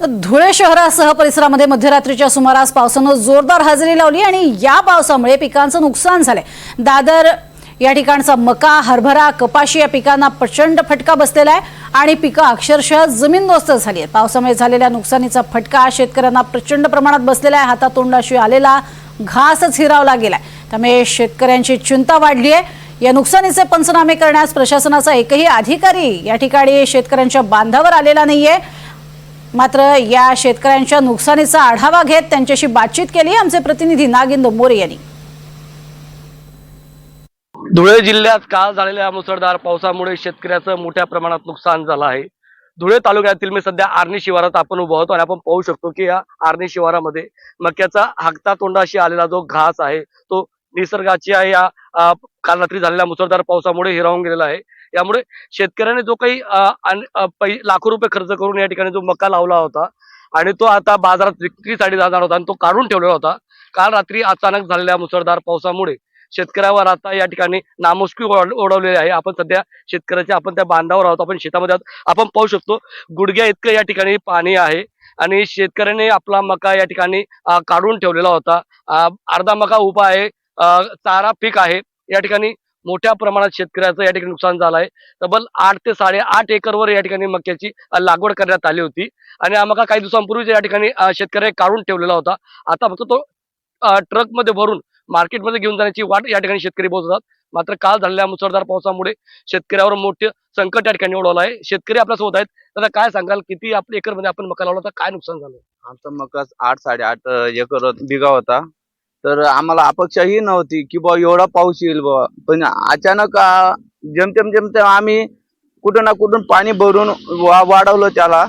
धुळे शहरासह परिसरामध्ये मध्यरात्रीच्या सुमारास पावसानं जोरदार हजेरी लावली आणि या पावसामुळे पिकांचं नुकसान झालंय। दादर या ठिकाणचा मका, हरभरा, कपाशी या पिकांना प्रचंड फटका बसलेला आहे आणि पिकं अक्षरशः जमीनदोस्त झाली आहेत। पावसामुळे झालेल्या नुकसानीचा फटका शेतकऱ्यांना प्रचंड प्रमाणात बसलेला आहे। हातातोंडाशी आलेला घासच हिरावला गेलाय, त्यामुळे शेतकऱ्यांची चिंता वाढली आहे। या नुकसानीचे पंचनामे करण्यास प्रशासनाचा एकही अधिकारी या ठिकाणी शेतकऱ्यांच्या बांधावर आलेला नाहीये। मात्र या शेतकऱ्यांच्या नुकसानीचा आढावा घेत त्यांच्याशी बातचीत केली आमचे प्रतिनिधी नागिंद मोरे यांनी। धुळे जिल्ह्यात काल झालेल्या मुसळधार पावसामुळे शेतकऱ्याचं मोठ्या प्रमाणात नुकसान झालं आहे। धुळे तालुक्यातील मी सध्या आर्णी शिवारात आपण उभा आहोत आणि आपण पाहू शकतो की या आर्णी शिवारामध्ये मक्याचा हातातोंडाशी आलेला जो घास आहे तो निसर्गाची आहे या काल रात्री झालेल्या मुसळधार पावसामुळे हिरावून गेलेला आहे। यामुळे शेतकऱ्याने जो काही लाखो रुपये खर्च करून या ठिकाणी जो मका लावला होता आणि तो आता बाजारात विक्रीसाठी जाणार होता आणि तो काढून ठेवलेला होता। काल रात्री अचानक झालेल्या मुसळधार पावसामुळे शेतकऱ्यावर आता या ठिकाणी नामुष्की ओढवलेली आहे। आपण सध्या शेतकऱ्याच्या त्या बांधावर आहोत, आपण शेतामध्ये आहोत। आपण पाहू शकतो गुडघ्या इतकं या ठिकाणी पाणी आहे आणि शेतकऱ्याने आपला मका या ठिकाणी काढून ठेवलेला होता। अर्धा मका उभा आहे, चारा पीक आहे। या ठिकाणी मोठ्या प्रमाणात शेतकऱ्याचं या ठिकाणी नुकसान झालं आहे। तब्बल 8 ते 8.5 एकरवर या ठिकाणी मक्याची लागवड करण्यात आली होती आणि हा मका काही दिवसांपूर्वीच या ठिकाणी शेतकऱ्याने काढून ठेवलेला होता। आता फक्त तो ट्रक मध्ये भरून मार्केटमध्ये घेऊन जाण्याची वाट या ठिकाणी शेतकरी बघतात। मात्र काल झालेल्या मुसळधार पावसामुळे शेतकऱ्यावर मोठे संकट या ठिकाणी ओढवलं आहे। शेतकरी आपल्यासोबत आहेत, तर काय सांगाल किती आपल्या एकरमध्ये आपण मका लावला होता, काय नुकसान झालं? आमचा मका 8-8.5 एकर बिघा होता। तर आम्हाला अपेक्षा ही नव्हती की बा एवढा पाऊस येईल बा, पण अचानक जेमतेम आम्ही कुठं ना कुठून पाणी भरून वाढवलं त्याला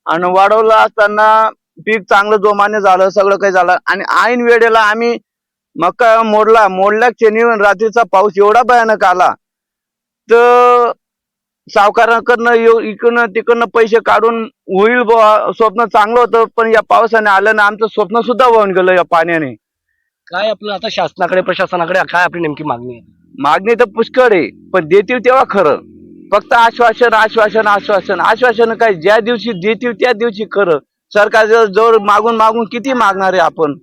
आणि वाढवलं असताना पीक चांगलं जोमाने झालं, सगळं काही झालं आणि ऐन वेळेला आम्ही मका मोडल्या क्षणी रात्रीचा पाऊस एवढा भयानक आला तर सावकारांकडनं इकडनं तिकडनं पैसे काढून होईल बा स्वप्न चांगलं होतं, पण या पावसाने आलं ना आमचं स्वप्न सुद्धा वाहून गेलं या पाण्याने। काय आपलं आता शासनाकडे प्रशासनाकडे काय आपली नेमकी मागणी आहे? मागणी तर पुष्कळ आहे, पण देतील तेव्हा खरं। फक्त आश्वासन आश्वासन आश्वासन आश्वासन काय, ज्या दिवशी देतील त्या दिवशी खरं। सरकार जवळ मागून किती मागणार आहे आपण?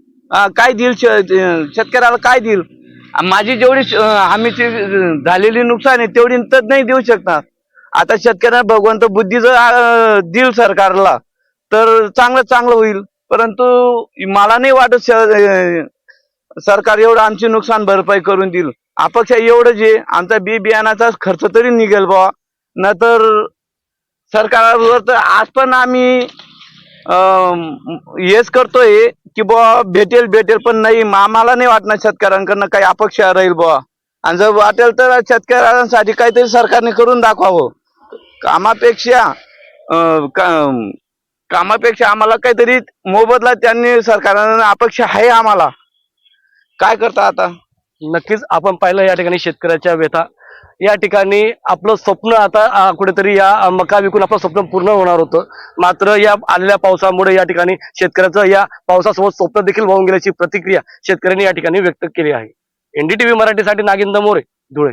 काय देईल शेतकऱ्याला, काय देईल? माझी जेवढी हमीची झालेली नुकसान आहे तेवढी तर नाही देऊ शकणार। आता शेतकऱ्यांना भगवंत बुद्धी जर देईल सरकारला तर चांगलं होईल, परंतु मला नाही वाटत सरकार एवढं आमची नुकसान भरपाई करून देईल। अपेक्षा एवढंच आहे, आमचा बियाणाचा खर्च तरी निघेल बा, नंतर सरकारवर तर आज पण आम्ही हेच करतोय की बुवा भेटेल, पण नाही, आम्हाला नाही वाटणार शेतकऱ्यांकडनं काही अपेक्षा राहील बुवा। आणि जर वाटेल तर शेतकऱ्यांसाठी काहीतरी सरकारने करून दाखवावं। कामापेक्षा आम्हाला काहीतरी मोबदला त्यांनी सरकारने अपेक्षा आहे आम्हाला। काय करता आता? नक्कीच आपण पाहिलं या ठिकाणी शेतकऱ्याच्या व्यथा। या ठिकाणी आपलं स्वप्न आता कुठेतरी या मका विकून आपलं स्वप्न पूर्ण होणार होतं, मात्र या आलेल्या पावसामुळे या ठिकाणी शेतकऱ्याचं या पावसासोबत स्वप्न देखील वाहून गेल्याची प्रतिक्रिया शेतकऱ्यांनी या ठिकाणी व्यक्त केली आहे। NDTV मराठीसाठी नागिंद मोरे, धुळे।